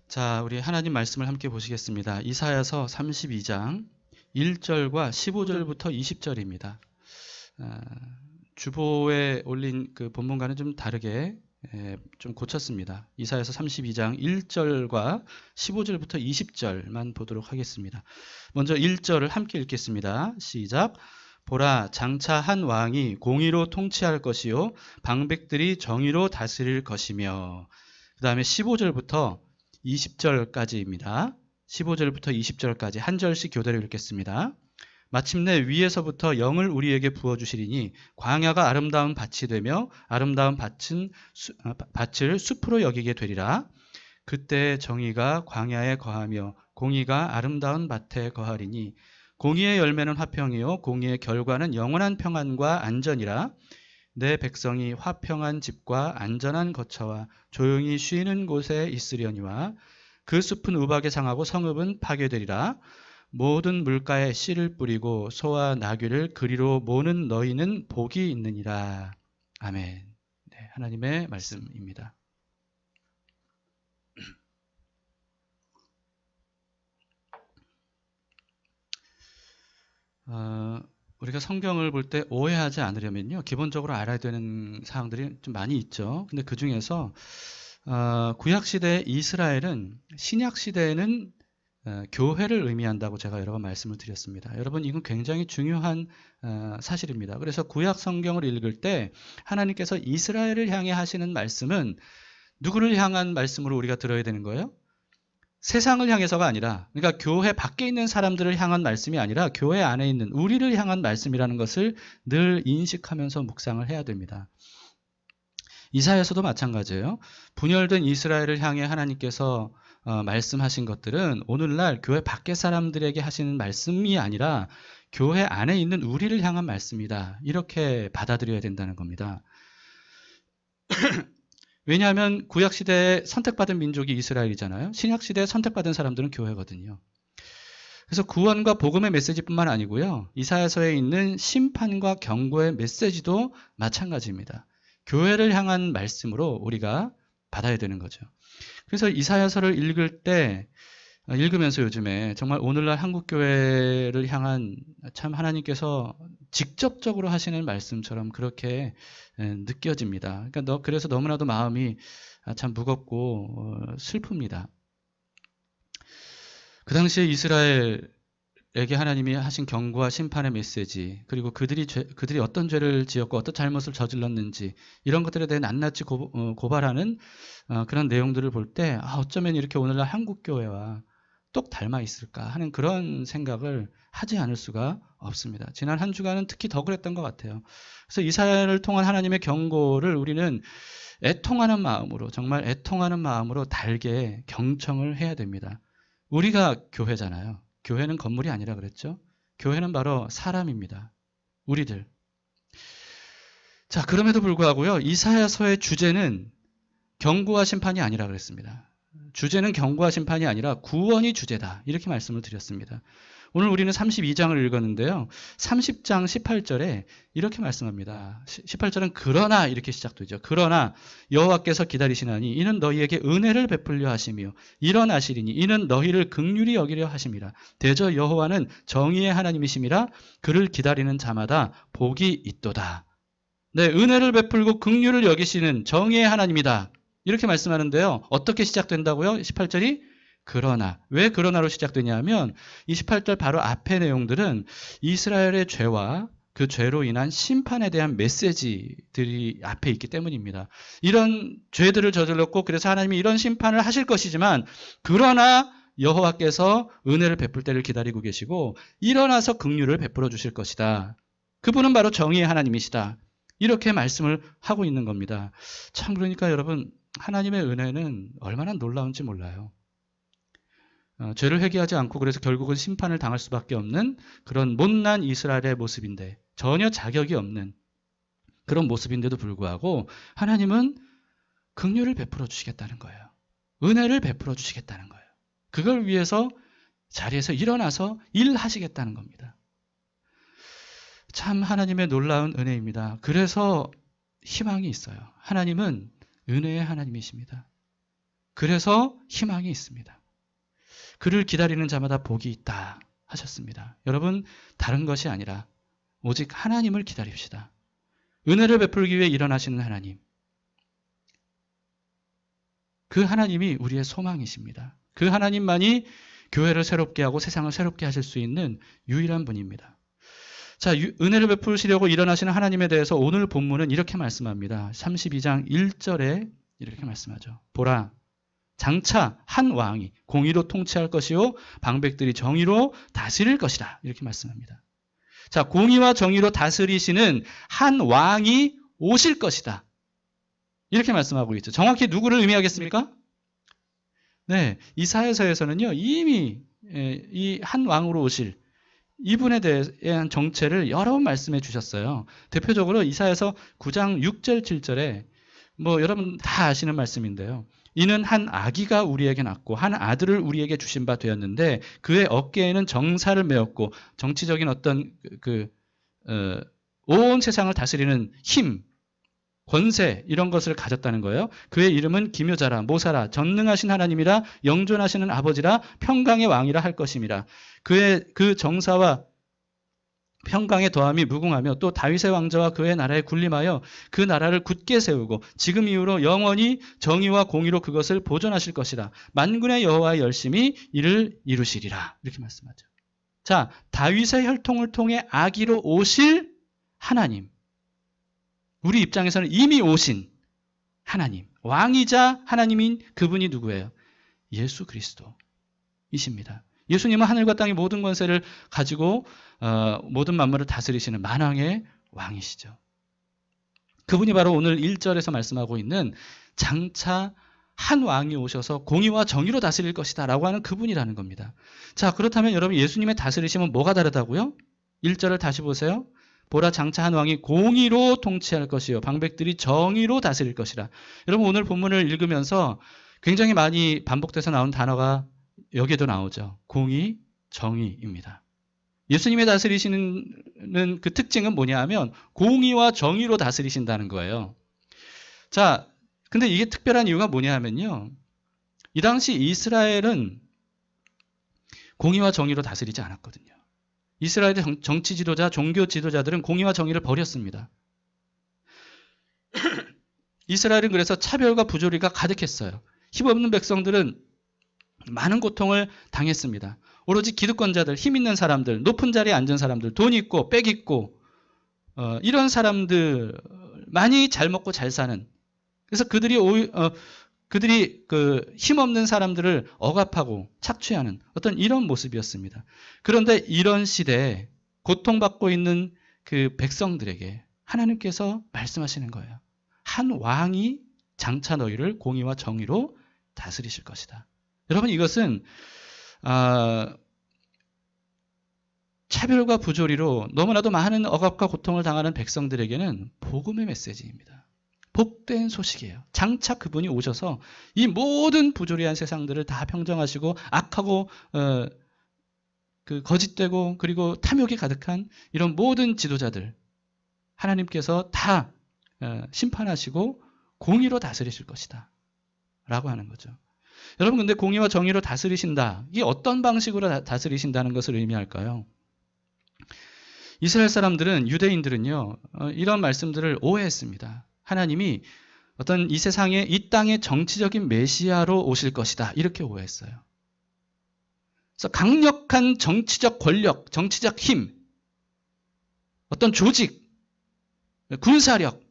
자, 우리 하나님 말씀을 함께 보시겠습니다. 이사야서 32장 1절과 15절부터 20절입니다. 주보에 올린 그 본문과는 좀 다르게 좀 고쳤습니다. 이사야서 32장 1절과 15절부터 20절만 보도록 하겠습니다. 먼저 1절을 함께 읽겠습니다. 시작. 보라, 장차 한 왕이 공의로 통치할 것이요 방백들이 정의로 다스릴 것이며, 그 다음에 15절부터 20절까지입니다. 15절부터 20절까지 한 절씩 교대로 읽겠습니다. 마침내 위에서부터 영을 우리에게 부어주시리니 광야가 아름다운 밭이 되며 아름다운 밭을 숲으로 여기게 되리라. 그때 정의가 광야에 거하며 공의가 아름다운 밭에 거하리니 공의의 열매는 화평이요 공의의 결과는 영원한 평안과 안전이라. 내 백성이 화평한 집과 안전한 거처와 조용히 쉬는 곳에 있으려니와 그 숲은 우박에 상하고 성읍은 파괴되리라. 모든 물가에 씨를 뿌리고 소와 나귀를 그리로 모는 너희는 복이 있느니라. 아멘. 네, 하나님의 말씀입니다. 우리가 성경을 볼 때 오해하지 않으려면요, 기본적으로 알아야 되는 사항들이 좀 많이 있죠. 근데 그 중에서 구약시대 이스라엘은 신약시대에는 교회를 의미한다고 제가 여러 번 말씀을 드렸습니다. 여러분, 이건 굉장히 중요한 사실입니다. 그래서 구약 성경을 읽을 때 하나님께서 이스라엘을 향해 하시는 말씀은 누구를 향한 말씀으로 우리가 들어야 되는 거예요? 세상을 향해서가 아니라, 그러니까 교회 밖에 있는 사람들을 향한 말씀이 아니라 교회 안에 있는 우리를 향한 말씀이라는 것을 늘 인식하면서 묵상을 해야 됩니다. 이사야서도 마찬가지예요. 분열된 이스라엘을 향해 하나님께서 말씀하신 것들은 오늘날 교회 밖의 사람들에게 하시는 말씀이 아니라 교회 안에 있는 우리를 향한 말씀이다. 이렇게 받아들여야 된다는 겁니다. 왜냐하면 구약시대에 선택받은 민족이 이스라엘이잖아요. 신약시대에 선택받은 사람들은 교회거든요. 그래서 구원과 복음의 메시지뿐만 아니고요, 이사야서에 있는 심판과 경고의 메시지도 마찬가지입니다. 교회를 향한 말씀으로 우리가 받아야 되는 거죠. 그래서 이사야서를 읽으면서 요즘에 정말 오늘날 한국교회를 향한 참 하나님께서 직접적으로 하시는 말씀처럼 그렇게 느껴집니다. 그러니까 그래서 너무나도 마음이 참 무겁고 슬픕니다. 그 당시에 이스라엘에게 하나님이 하신 경고와 심판의 메시지, 그리고 그들이 어떤 죄를 지었고 어떤 잘못을 저질렀는지, 이런 것들에 대해 낱낱이 고발하는 그런 내용들을 볼 때 어쩌면 이렇게 오늘날 한국교회와 똑 닮아 있을까 하는 그런 생각을 하지 않을 수가 없습니다. 지난 한 주간은 특히 더 그랬던 것 같아요. 그래서 이사야를 통한 하나님의 경고를 우리는 애통하는 마음으로, 정말 애통하는 마음으로 달게 경청을 해야 됩니다. 우리가 교회잖아요. 교회는 건물이 아니라 그랬죠. 교회는 바로 사람입니다. 우리들. 자, 그럼에도 불구하고요, 이사야서의 주제는 경고와 심판이 아니라 그랬습니다. 주제는 경고와 심판이 아니라 구원이 주제다. 이렇게 말씀을 드렸습니다. 오늘 우리는 32장을 읽었는데요. 30장 18절에 이렇게 말씀합니다. 18절은 그러나 이렇게 시작되죠. 그러나 여호와께서 기다리시나니 이는 너희에게 은혜를 베풀려 하시며 일어나시리니 이는 너희를 긍휼히 여기려 하심이라. 대저 여호와는 정의의 하나님이심이라. 그를 기다리는 자마다 복이 있도다. 네, 은혜를 베풀고 긍휼을 여기시는 정의의 하나님이다. 이렇게 말씀하는데요. 어떻게 시작된다고요? 18절이 그러나. 왜 그러나로 시작되냐 하면 28절 바로 앞의 내용들은 이스라엘의 죄와 그 죄로 인한 심판에 대한 메시지들이 앞에 있기 때문입니다. 이런 죄들을 저질렀고 그래서 하나님이 이런 심판을 하실 것이지만, 그러나 여호와께서 은혜를 베풀 때를 기다리고 계시고 일어나서 긍휼을 베풀어 주실 것이다. 그분은 바로 정의의 하나님이시다. 이렇게 말씀을 하고 있는 겁니다. 참, 그러니까 여러분, 하나님의 은혜는 얼마나 놀라운지 몰라요. 죄를 회개하지 않고 그래서 결국은 심판을 당할 수밖에 없는 그런 못난 이스라엘의 모습인데, 전혀 자격이 없는 그런 모습인데도 불구하고 하나님은 긍휼을 베풀어 주시겠다는 거예요. 은혜를 베풀어 주시겠다는 거예요. 그걸 위해서 자리에서 일어나서 일하시겠다는 겁니다. 참 하나님의 놀라운 은혜입니다. 그래서 희망이 있어요. 하나님은 은혜의 하나님이십니다. 그래서 희망이 있습니다. 그를 기다리는 자마다 복이 있다 하셨습니다. 여러분, 다른 것이 아니라 오직 하나님을 기다립시다. 은혜를 베풀기 위해 일어나시는 하나님. 그 하나님이 우리의 소망이십니다. 그 하나님만이 교회를 새롭게 하고 세상을 새롭게 하실 수 있는 유일한 분입니다. 자, 은혜를 베푸시려고 일어나시는 하나님에 대해서 오늘 본문은 이렇게 말씀합니다. 32장 1절에 이렇게 말씀하죠. 보라, 장차 한 왕이 공의로 통치할 것이요 방백들이 정의로 다스릴 것이다. 이렇게 말씀합니다. 자, 공의와 정의로 다스리시는 한 왕이 오실 것이다. 이렇게 말씀하고 있죠. 정확히 누구를 의미하겠습니까? 네, 이사야서에서는요, 이미 이 한 왕으로 오실 이분에 대한 정체를 여러 번 말씀해 주셨어요. 대표적으로 이사야서 9장 6절 7절에 뭐 여러분 다 아시는 말씀인데요. 이는 한 아기가 우리에게 낳고 한 아들을 우리에게 주신 바 되었는데 그의 어깨에는 정사를 메었고 정치적인 어떤 온 세상을 다스리는 힘, 권세 이런 것을 가졌다는 거예요. 그의 이름은 기묘자라 모사라 전능하신 하나님이라 영존하시는 아버지라 평강의 왕이라 할 것임이라. 그의 그 정사와 평강의 더함이 무궁하며 또 다윗의 왕자와 그의 나라에 군림하여 그 나라를 굳게 세우고 지금 이후로 영원히 정의와 공의로 그것을 보존하실 것이라. 만군의 여호와의 열심히 이를 이루시리라. 이렇게 말씀하죠. 자, 다윗의 혈통을 통해 아기로 오실 하나님. 우리 입장에서는 이미 오신 하나님, 왕이자 하나님인 그분이 누구예요? 예수 그리스도이십니다. 예수님은 하늘과 땅의 모든 권세를 가지고 모든 만물을 다스리시는 만왕의 왕이시죠. 그분이 바로 오늘 1절에서 말씀하고 있는 장차 한 왕이 오셔서 공의와 정의로 다스릴 것이다 라고 하는 그분이라는 겁니다. 자, 그렇다면 여러분 예수님의 다스리심은 뭐가 다르다고요? 1절을 다시 보세요. 보라, 장차 한 왕이 공의로 통치할 것이요 방백들이 정의로 다스릴 것이라. 여러분 오늘 본문을 읽으면서 굉장히 많이 반복돼서 나온 단어가 여기에도 나오죠. 공의, 정의입니다. 예수님의 다스리시는 그 특징은 뭐냐 하면 공의와 정의로 다스리신다는 거예요. 자, 근데 이게 특별한 이유가 뭐냐 하면요. 이 당시 이스라엘은 공의와 정의로 다스리지 않았거든요. 이스라엘의 정치 지도자, 종교 지도자들은 공의와 정의를 버렸습니다. 이스라엘은 그래서 차별과 부조리가 가득했어요. 힘없는 백성들은 많은 고통을 당했습니다. 오로지 기득권자들, 힘 있는 사람들, 높은 자리에 앉은 사람들, 돈 있고 빽 있고 이런 사람들 많이 잘 먹고 잘 사는. 그래서 그들이 그 힘없는 사람들을 억압하고 착취하는 어떤 이런 모습이었습니다. 그런데 이런 시대에 고통받고 있는 그 백성들에게 하나님께서 말씀하시는 거예요. 한 왕이 장차 너희를 공의와 정의로 다스리실 것이다. 여러분 이것은 차별과 부조리로 너무나도 많은 억압과 고통을 당하는 백성들에게는 복음의 메시지입니다. 복된 소식이에요. 장차 그분이 오셔서 이 모든 부조리한 세상들을 다 평정하시고 악하고 그 거짓되고 그리고 탐욕이 가득한 이런 모든 지도자들 하나님께서 다 심판하시고 공의로 다스리실 것이다 라고 하는 거죠. 여러분 근데 공의와 정의로 다스리신다. 이게 어떤 방식으로 다스리신다는 것을 의미할까요? 이스라엘 사람들은 유대인들은요 이런 말씀들을 오해했습니다. 하나님이 어떤 이 세상에 이 땅의 정치적인 메시아로 오실 것이다 이렇게 오해했어요. 그래서 강력한 정치적 권력, 정치적 힘, 어떤 조직, 군사력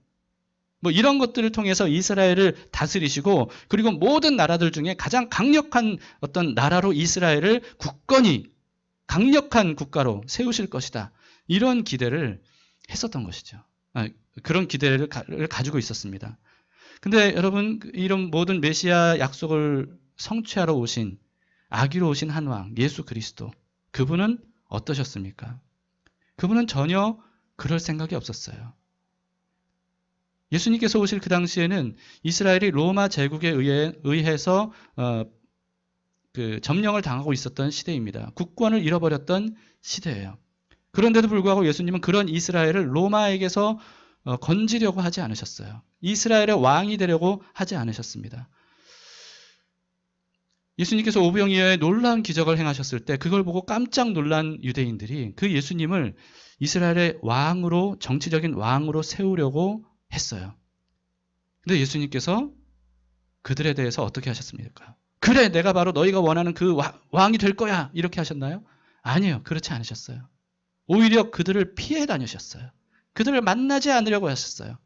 뭐 이런 것들을 통해서 이스라엘을 다스리시고 그리고 모든 나라들 중에 가장 강력한 어떤 나라로 이스라엘을 굳건히 강력한 국가로 세우실 것이다. 이런 기대를 했었던 것이죠. 그런 기대를 가지고 있었습니다. 근데 여러분 이런 모든 메시아 약속을 성취하러 오신 아기로 오신 한 왕 예수 그리스도 그분은 어떠셨습니까? 그분은 전혀 그럴 생각이 없었어요. 예수님께서 오실 그 당시에는 이스라엘이 로마 제국에 의해서 그 점령을 당하고 있었던 시대입니다. 국권을 잃어버렸던 시대예요. 그런데도 불구하고 예수님은 그런 이스라엘을 로마에게서 건지려고 하지 않으셨어요. 이스라엘의 왕이 되려고 하지 않으셨습니다. 예수님께서 오병이어의 놀라운 기적을 행하셨을 때 그걸 보고 깜짝 놀란 유대인들이 그 예수님을 이스라엘의 왕으로, 정치적인 왕으로 세우려고 했어요. 근데 예수님께서 그들에 대해서 어떻게 하셨습니까? 그래, 내가 바로 너희가 원하는 그 왕이 될 거야. 이렇게 하셨나요? 아니요. 그렇지 않으셨어요. 오히려 그들을 피해 다니셨어요. 그들을 만나지 않으려고 하셨어요.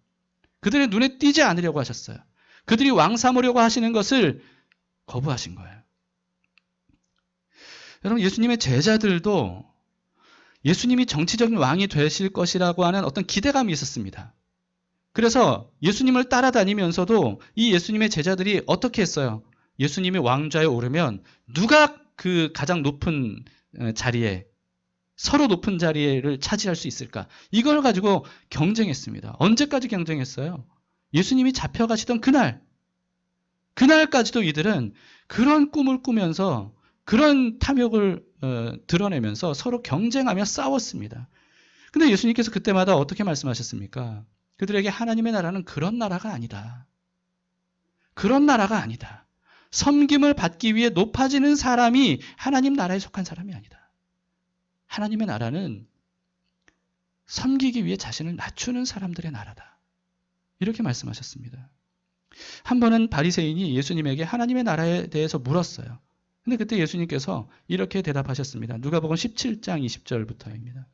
그들의 눈에 띄지 않으려고 하셨어요. 그들이 왕 삼으려고 하시는 것을 거부하신 거예요. 여러분, 예수님의 제자들도 예수님이 정치적인 왕이 되실 것이라고 하는 어떤 기대감이 있었습니다. 그래서 예수님을 따라다니면서도 이 예수님의 제자들이 어떻게 했어요? 예수님이 왕좌에 오르면 누가 그 가장 높은 자리에, 서로 높은 자리를 차지할 수 있을까? 이걸 가지고 경쟁했습니다. 언제까지 경쟁했어요? 예수님이 잡혀가시던 그날까지도 이들은 그런 꿈을 꾸면서 그런 탐욕을 드러내면서 서로 경쟁하며 싸웠습니다. 근데 예수님께서 그때마다 어떻게 말씀하셨습니까? 그들에게 하나님의 나라는 그런 나라가 아니다. 그런 나라가 아니다. 섬김을 받기 위해 높아지는 사람이 하나님 나라에 속한 사람이 아니다. 하나님의 나라는 섬기기 위해 자신을 낮추는 사람들의 나라다. 이렇게 말씀하셨습니다. 한 번은 바리새인이 예수님에게 하나님의 나라에 대해서 물었어요. 근데 그때 예수님께서 이렇게 대답하셨습니다. 누가복음 17장 20절부터입니다.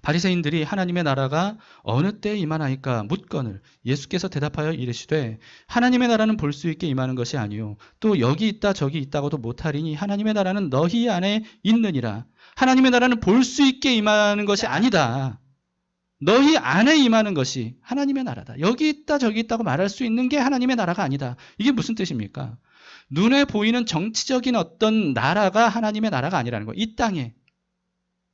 바리새인들이 하나님의 나라가 어느 때에 임하나이까 묻거늘 예수께서 대답하여 이르시되 하나님의 나라는 볼 수 있게 임하는 것이 아니요 또 여기 있다 저기 있다고도 못하리니 하나님의 나라는 너희 안에 있느니라. 하나님의 나라는 볼 수 있게 임하는 것이 아니다. 너희 안에 임하는 것이 하나님의 나라다. 여기 있다 저기 있다고 말할 수 있는 게 하나님의 나라가 아니다. 이게 무슨 뜻입니까? 눈에 보이는 정치적인 어떤 나라가 하나님의 나라가 아니라는 거예요. 이 땅에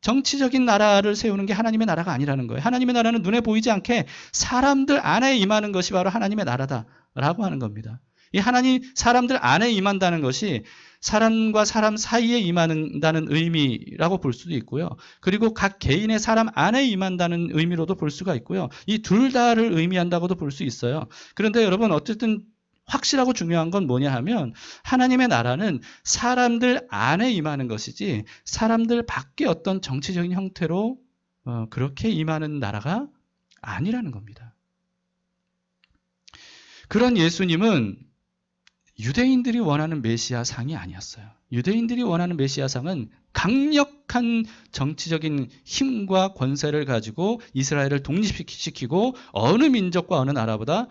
정치적인 나라를 세우는 게 하나님의 나라가 아니라는 거예요. 하나님의 나라는 눈에 보이지 않게 사람들 안에 임하는 것이 바로 하나님의 나라다라고 하는 겁니다. 이 하나님 사람들 안에 임한다는 것이 사람과 사람 사이에 임한다는 의미라고 볼 수도 있고요. 그리고 각 개인의 사람 안에 임한다는 의미로도 볼 수가 있고요. 이 둘 다를 의미한다고도 볼 수 있어요. 그런데 여러분 어쨌든 확실하고 중요한 건 뭐냐 하면 하나님의 나라는 사람들 안에 임하는 것이지 사람들 밖에 어떤 정치적인 형태로 그렇게 임하는 나라가 아니라는 겁니다. 그런 예수님은 유대인들이 원하는 메시아상이 아니었어요. 유대인들이 원하는 메시아상은 강력한 정치적인 힘과 권세를 가지고 이스라엘을 독립시키고 어느 민족과 어느 나라보다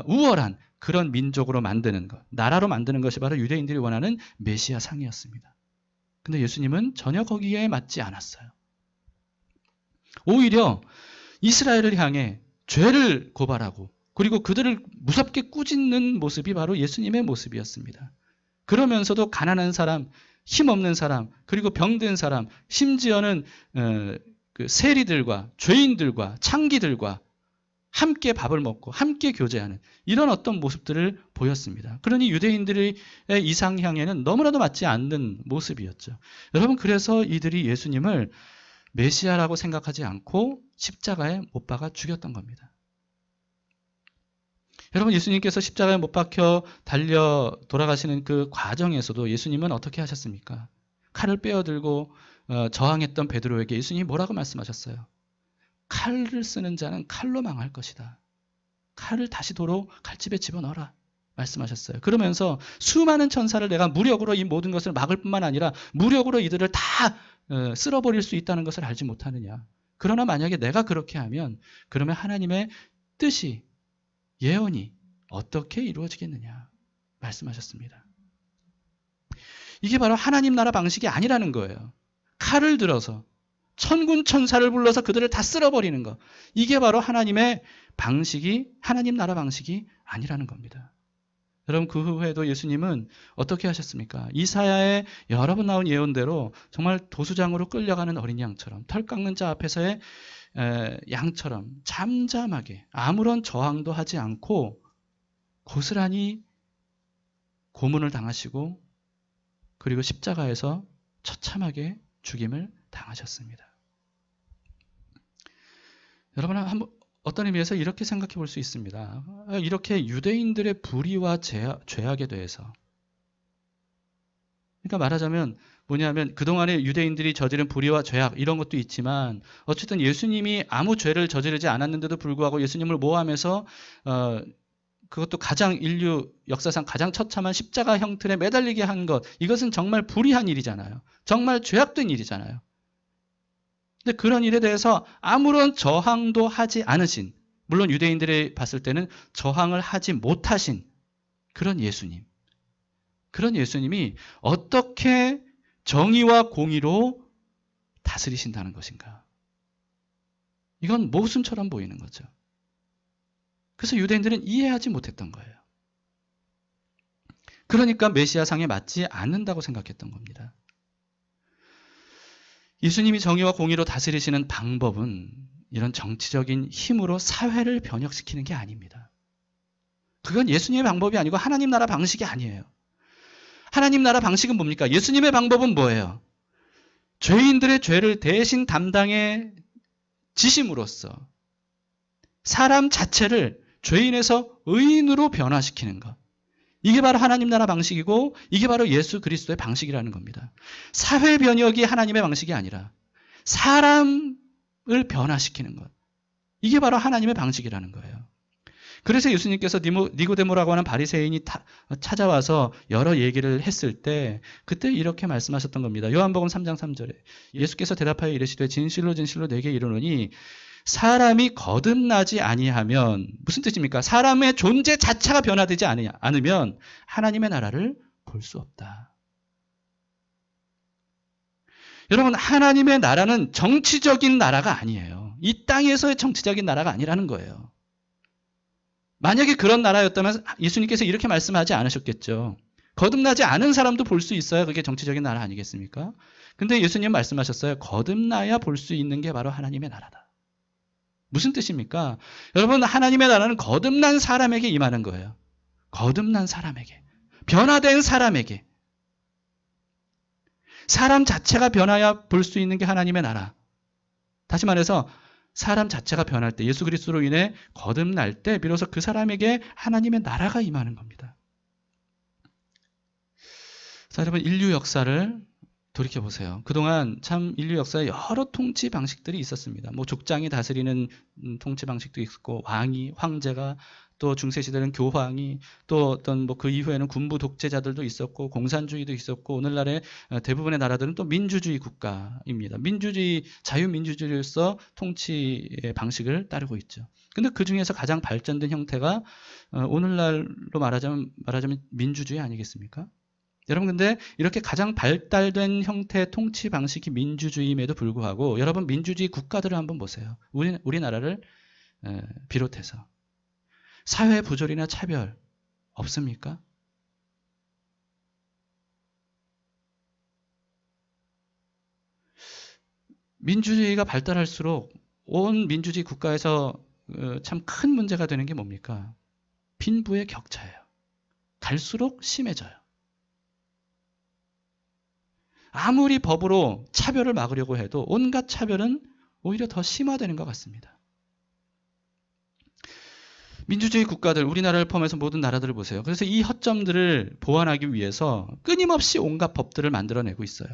우월한 그런 민족으로 만드는 것, 나라로 만드는 것이 바로 유대인들이 원하는 메시아상이었습니다. 근데 예수님은 전혀 거기에 맞지 않았어요. 오히려 이스라엘을 향해 죄를 고발하고 그리고 그들을 무섭게 꾸짖는 모습이 바로 예수님의 모습이었습니다. 그러면서도 가난한 사람, 힘없는 사람, 그리고 병든 사람, 심지어는 그 세리들과 죄인들과 창기들과 함께 밥을 먹고 함께 교제하는 이런 어떤 모습들을 보였습니다. 그러니 유대인들의 이상향에는 너무나도 맞지 않는 모습이었죠. 여러분 그래서 이들이 예수님을 메시아라고 생각하지 않고 십자가에 못 박아 죽였던 겁니다. 여러분 예수님께서 십자가에 못 박혀 달려 돌아가시는 그 과정에서도 예수님은 어떻게 하셨습니까? 칼을 빼어들고 저항했던 베드로에게 예수님이 뭐라고 말씀하셨어요? 칼을 쓰는 자는 칼로 망할 것이다. 칼을 다시 도로 칼집에 집어넣어라 말씀하셨어요. 그러면서 수많은 천사를 내가 무력으로 이 모든 것을 막을 뿐만 아니라 무력으로 이들을 다 쓸어버릴 수 있다는 것을 알지 못하느냐. 그러나 만약에 내가 그렇게 하면 그러면 하나님의 뜻이 예언이 어떻게 이루어지겠느냐 말씀하셨습니다. 이게 바로 하나님 나라 방식이 아니라는 거예요. 칼을 들어서 천군 천사를 불러서 그들을 다 쓸어버리는 것. 이게 바로 하나님의 방식이 하나님 나라 방식이 아니라는 겁니다. 여러분 그 후에도 예수님은 어떻게 하셨습니까? 이사야의 여러 번 나온 예언대로 정말 도수장으로 끌려가는 어린 양처럼 털 깎는 자 앞에서의 양처럼 잠잠하게 아무런 저항도 하지 않고 고스란히 고문을 당하시고 그리고 십자가에서 처참하게 죽임을 당하셨습니다. 여러분 어떤 의미에서 이렇게 생각해 볼 수 있습니다. 이렇게 유대인들의 불의와 죄악에 대해서 그러니까 말하자면 뭐냐면 그동안에 유대인들이 저지른 불의와 죄악 이런 것도 있지만 어쨌든 예수님이 아무 죄를 저지르지 않았는데도 불구하고 예수님을 모함해서 그것도 가장 인류 역사상 가장 처참한 십자가 형틀에 매달리게 한 것, 이것은 정말 불의한 일이잖아요. 정말 죄악된 일이잖아요. 근데 그런 일에 대해서 아무런 저항도 하지 않으신, 물론 유대인들이 봤을 때는 저항을 하지 못하신 그런 예수님. 그런 예수님이 어떻게 정의와 공의로 다스리신다는 것인가. 이건 모순처럼 보이는 거죠. 그래서 유대인들은 이해하지 못했던 거예요. 그러니까 메시아상에 맞지 않는다고 생각했던 겁니다. 예수님이 정의와 공의로 다스리시는 방법은 이런 정치적인 힘으로 사회를 변혁시키는 게 아닙니다. 그건 예수님의 방법이 아니고 하나님 나라 방식이 아니에요. 하나님 나라 방식은 뭡니까? 예수님의 방법은 뭐예요? 죄인들의 죄를 대신 담당해 지심으로써 사람 자체를 죄인에서 의인으로 변화시키는 것. 이게 바로 하나님 나라 방식이고 이게 바로 예수 그리스도의 방식이라는 겁니다. 사회 변혁이 하나님의 방식이 아니라 사람을 변화시키는 것. 이게 바로 하나님의 방식이라는 거예요. 그래서 예수님께서 니고데모라고 하는 바리새인이 찾아와서 여러 얘기를 했을 때 그때 이렇게 말씀하셨던 겁니다. 요한복음 3장 3절에 예수께서 대답하여 이르시되 진실로 진실로 내게 이르노니 사람이 거듭나지 아니하면, 무슨 뜻입니까? 사람의 존재 자체가 변화되지 않으면 하나님의 나라를 볼 수 없다. 여러분, 하나님의 나라는 정치적인 나라가 아니에요. 이 땅에서의 정치적인 나라가 아니라는 거예요. 만약에 그런 나라였다면 예수님께서 이렇게 말씀하지 않으셨겠죠. 거듭나지 않은 사람도 볼 수 있어야 그게 정치적인 나라 아니겠습니까? 근데 예수님 말씀하셨어요. 거듭나야 볼 수 있는 게 바로 하나님의 나라다. 무슨 뜻입니까? 여러분, 하나님의 나라는 거듭난 사람에게 임하는 거예요. 거듭난 사람에게. 변화된 사람에게. 사람 자체가 변화야 볼 수 있는 게 하나님의 나라. 다시 말해서 사람 자체가 변할 때, 예수 그리스도로 인해 거듭날 때 비로소 그 사람에게 하나님의 나라가 임하는 겁니다. 자, 여러분, 인류 역사를 돌이켜보세요. 그동안 참 인류 역사에 여러 통치 방식들이 있었습니다. 뭐 족장이 다스리는 통치 방식도 있었고, 왕이, 황제가, 또 중세시대는 교황이, 또 어떤 뭐 그 이후에는 군부 독재자들도 있었고, 공산주의도 있었고, 오늘날의 대부분의 나라들은 또 민주주의 국가입니다. 민주주의, 자유민주주의로서 통치의 방식을 따르고 있죠. 근데 그 중에서 가장 발전된 형태가 오늘날로 말하자면 민주주의 아니겠습니까? 여러분, 근데 이렇게 가장 발달된 형태의 통치 방식이 민주주의임에도 불구하고 여러분, 민주주의 국가들을 한번 보세요. 우리나라를 비롯해서 사회 부조리나 차별 없습니까? 민주주의가 발달할수록 온 민주주의 국가에서 참 큰 문제가 되는 게 뭡니까? 빈부의 격차예요. 갈수록 심해져요. 아무리 법으로 차별을 막으려고 해도 온갖 차별은 오히려 더 심화되는 것 같습니다. 민주주의 국가들, 우리나라를 포함해서 모든 나라들을 보세요. 그래서 이 허점들을 보완하기 위해서 끊임없이 온갖 법들을 만들어내고 있어요.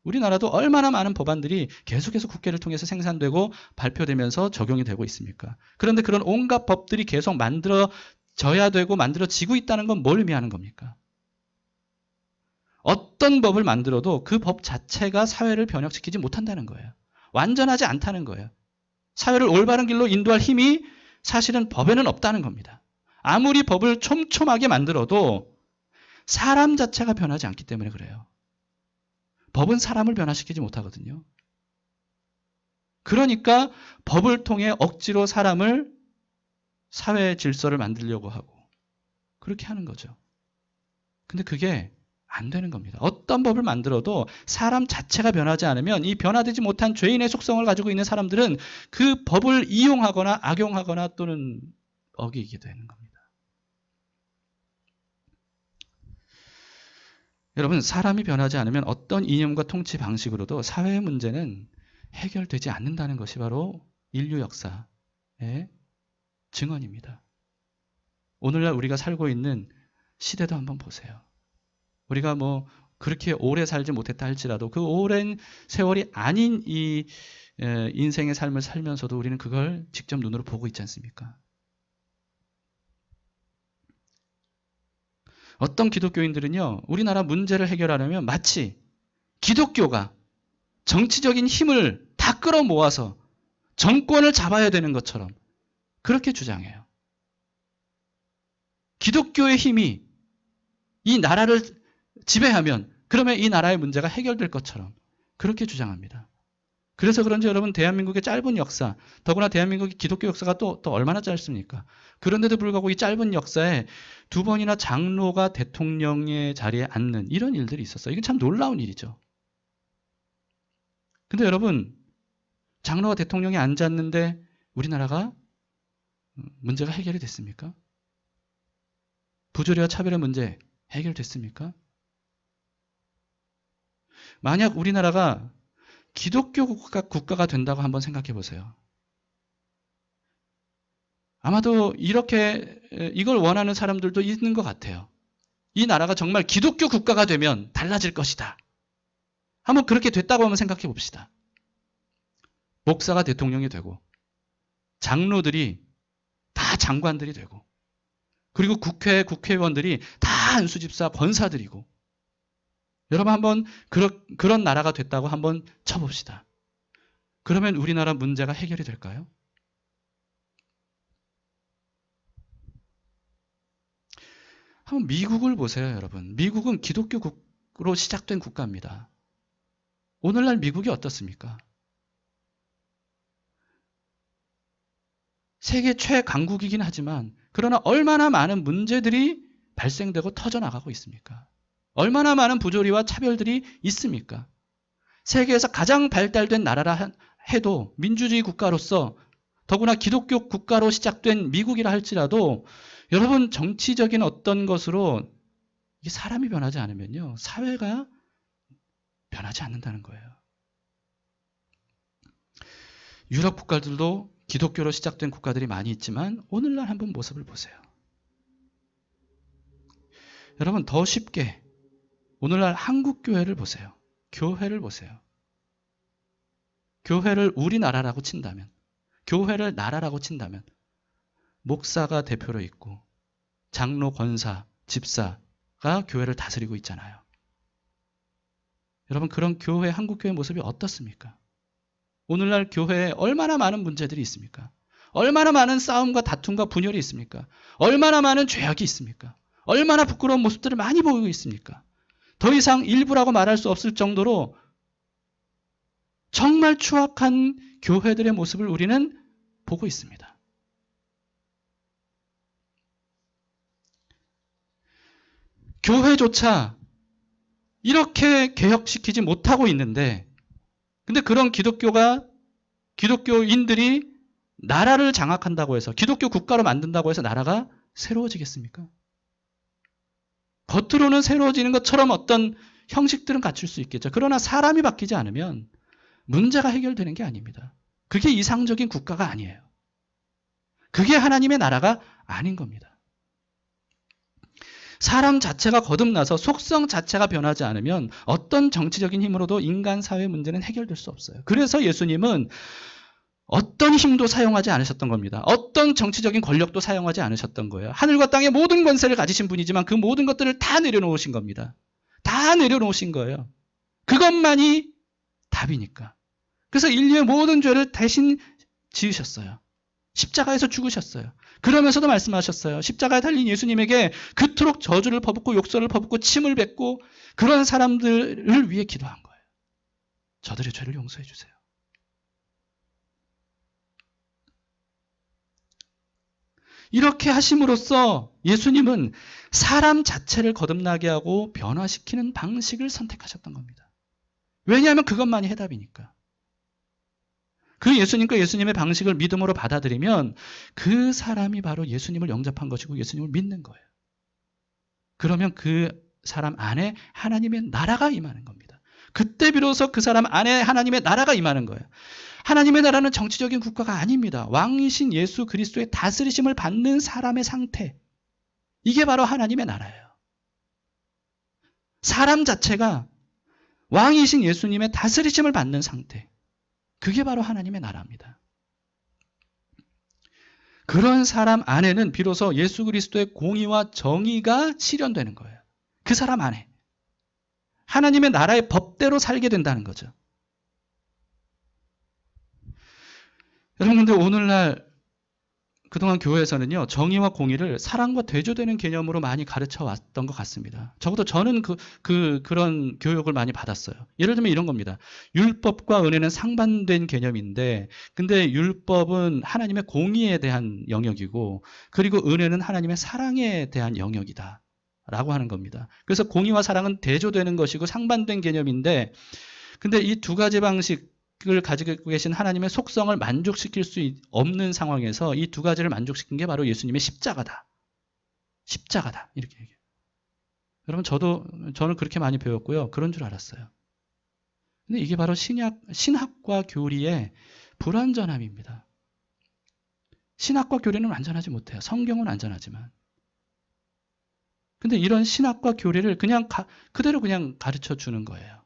우리나라도 얼마나 많은 법안들이 계속해서 국회를 통해서 생산되고 발표되면서 적용이 되고 있습니까? 그런데 그런 온갖 법들이 계속 만들어져야 되고 만들어지고 있다는 건 뭘 의미하는 겁니까? 어떤 법을 만들어도 그 법 자체가 사회를 변혁시키지 못한다는 거예요. 완전하지 않다는 거예요. 사회를 올바른 길로 인도할 힘이 사실은 법에는 없다는 겁니다. 아무리 법을 촘촘하게 만들어도 사람 자체가 변하지 않기 때문에 그래요. 법은 사람을 변화시키지 못하거든요. 그러니까 법을 통해 억지로 사회의 질서를 만들려고 하고 그렇게 하는 거죠. 근데 그게 안 되는 겁니다. 어떤 법을 만들어도 사람 자체가 변하지 않으면 이 변화되지 못한 죄인의 속성을 가지고 있는 사람들은 그 법을 이용하거나 악용하거나 또는 어기게 되는 겁니다. 여러분, 사람이 변하지 않으면 어떤 이념과 통치 방식으로도 사회의 문제는 해결되지 않는다는 것이 바로 인류 역사의 증언입니다. 오늘날 우리가 살고 있는 시대도 한번 보세요. 우리가 그렇게 오래 살지 못했다 할지라도 그 오랜 세월이 아닌 이 인생의 삶을 살면서도 우리는 그걸 직접 눈으로 보고 있지 않습니까? 어떤 기독교인들은요, 우리나라 문제를 해결하려면 마치 기독교가 정치적인 힘을 다 끌어모아서 정권을 잡아야 되는 것처럼 그렇게 주장해요. 기독교의 힘이 이 나라를 지배하면 그러면 이 나라의 문제가 해결될 것처럼 그렇게 주장합니다. 그래서 그런지 여러분 대한민국의 짧은 역사, 더구나 대한민국의 기독교 역사가 또 얼마나 짧습니까? 그런데도 불구하고 이 짧은 역사에 2번이나 장로가 대통령의 자리에 앉는 이런 일들이 있었어요. 이건 참 놀라운 일이죠. 근데 여러분, 장로가 대통령에 앉았는데 우리나라가 문제가 해결이 됐습니까? 부조리와 차별의 문제 해결됐습니까? 만약 우리나라가 기독교 국가가 된다고 한번 생각해 보세요. 아마도 이렇게 이걸 원하는 사람들도 있는 것 같아요. 이 나라가 정말 기독교 국가가 되면 달라질 것이다. 한번 그렇게 됐다고 한번 생각해 봅시다. 목사가 대통령이 되고 장로들이 다 장관들이 되고 그리고 국회의원들이 다 한수집사 권사들이고 여러분 한번 그런 나라가 됐다고 한번 쳐봅시다. 그러면 우리나라 문제가 해결이 될까요? 한번 미국을 보세요, 여러분. 미국은 기독교국으로 시작된 국가입니다. 오늘날 미국이 어떻습니까? 세계 최강국이긴 하지만 그러나 얼마나 많은 문제들이 발생되고 터져나가고 있습니까? 얼마나 많은 부조리와 차별들이 있습니까? 세계에서 가장 발달된 나라라 해도 민주주의 국가로서 더구나 기독교 국가로 시작된 미국이라 할지라도 여러분 정치적인 어떤 것으로 사람이 변하지 않으면요. 사회가 변하지 않는다는 거예요. 유럽 국가들도 기독교로 시작된 국가들이 많이 있지만 오늘날 한번 모습을 보세요. 여러분 더 쉽게 오늘날 한국교회를 보세요. 교회를 보세요. 교회를 우리나라라고 친다면, 교회를 나라라고 친다면 목사가 대표로 있고 장로, 권사, 집사가 교회를 다스리고 있잖아요. 여러분 그런 교회, 한국교회 모습이 어떻습니까? 오늘날 교회에 얼마나 많은 문제들이 있습니까? 얼마나 많은 싸움과 다툼과 분열이 있습니까? 얼마나 많은 죄악이 있습니까? 얼마나 부끄러운 모습들을 많이 보이고 있습니까? 더 이상 일부라고 말할 수 없을 정도로 정말 추악한 교회들의 모습을 우리는 보고 있습니다. 교회조차 이렇게 개혁시키지 못하고 있는데 근데 그런 기독교인들이 나라를 장악한다고 해서 기독교 국가로 만든다고 해서 나라가 새로워지겠습니까? 겉으로는 새로워지는 것처럼 어떤 형식들은 갖출 수 있겠죠. 그러나 사람이 바뀌지 않으면 문제가 해결되는 게 아닙니다. 그게 이상적인 국가가 아니에요. 그게 하나님의 나라가 아닌 겁니다. 사람 자체가 거듭나서 속성 자체가 변하지 않으면 어떤 정치적인 힘으로도 인간 사회 문제는 해결될 수 없어요. 그래서 예수님은 어떤 힘도 사용하지 않으셨던 겁니다. 어떤 정치적인 권력도 사용하지 않으셨던 거예요. 하늘과 땅의 모든 권세를 가지신 분이지만 그 모든 것들을 다 내려놓으신 겁니다. 다 내려놓으신 거예요. 그것만이 답이니까. 그래서 인류의 모든 죄를 대신 지으셨어요. 십자가에서 죽으셨어요. 그러면서도 말씀하셨어요. 십자가에 달린 예수님에게 그토록 저주를 퍼붓고 욕설을 퍼붓고 침을 뱉고 그런 사람들을 위해 기도한 거예요. 저들의 죄를 용서해 주세요. 이렇게 하심으로써 예수님은 사람 자체를 거듭나게 하고 변화시키는 방식을 선택하셨던 겁니다. 왜냐하면 그것만이 해답이니까. 그 예수님과 예수님의 방식을 믿음으로 받아들이면 그 사람이 바로 예수님을 영접한 것이고 예수님을 믿는 거예요. 그러면 그 사람 안에 하나님의 나라가 임하는 겁니다. 그때 비로소 그 사람 안에 하나님의 나라가 임하는 거예요. 하나님의 나라는 정치적인 국가가 아닙니다. 왕이신 예수 그리스도의 다스리심을 받는 사람의 상태. 이게 바로 하나님의 나라예요. 사람 자체가 왕이신 예수님의 다스리심을 받는 상태. 그게 바로 하나님의 나라입니다. 그런 사람 안에는 비로소 예수 그리스도의 공의와 정의가 실현되는 거예요. 그 사람 안에. 하나님의 나라의 법대로 살게 된다는 거죠. 여러분, 근데 오늘날 그동안 교회에서는요, 정의와 공의를 사랑과 대조되는 개념으로 많이 가르쳐 왔던 것 같습니다. 적어도 저는 그런 교육을 많이 받았어요. 예를 들면 이런 겁니다. 율법과 은혜는 상반된 개념인데, 근데 율법은 하나님의 공의에 대한 영역이고, 그리고 은혜는 하나님의 사랑에 대한 영역이다. 라고 하는 겁니다. 그래서 공의와 사랑은 대조되는 것이고 상반된 개념인데, 근데 이 두 가지 방식을 가지고 계신 하나님의 속성을 만족시킬 수 없는 상황에서 이 두 가지를 만족시킨 게 바로 예수님의 십자가다. 십자가다. 이렇게 얘기해요. 여러분, 저는 그렇게 많이 배웠고요. 그런 줄 알았어요. 근데 이게 바로 신학과 교리의 불완전함입니다. 신학과 교리는 완전하지 못해요. 성경은 완전하지만. 근데 이런 신학과 교리를 그대로 그냥 가르쳐 주는 거예요.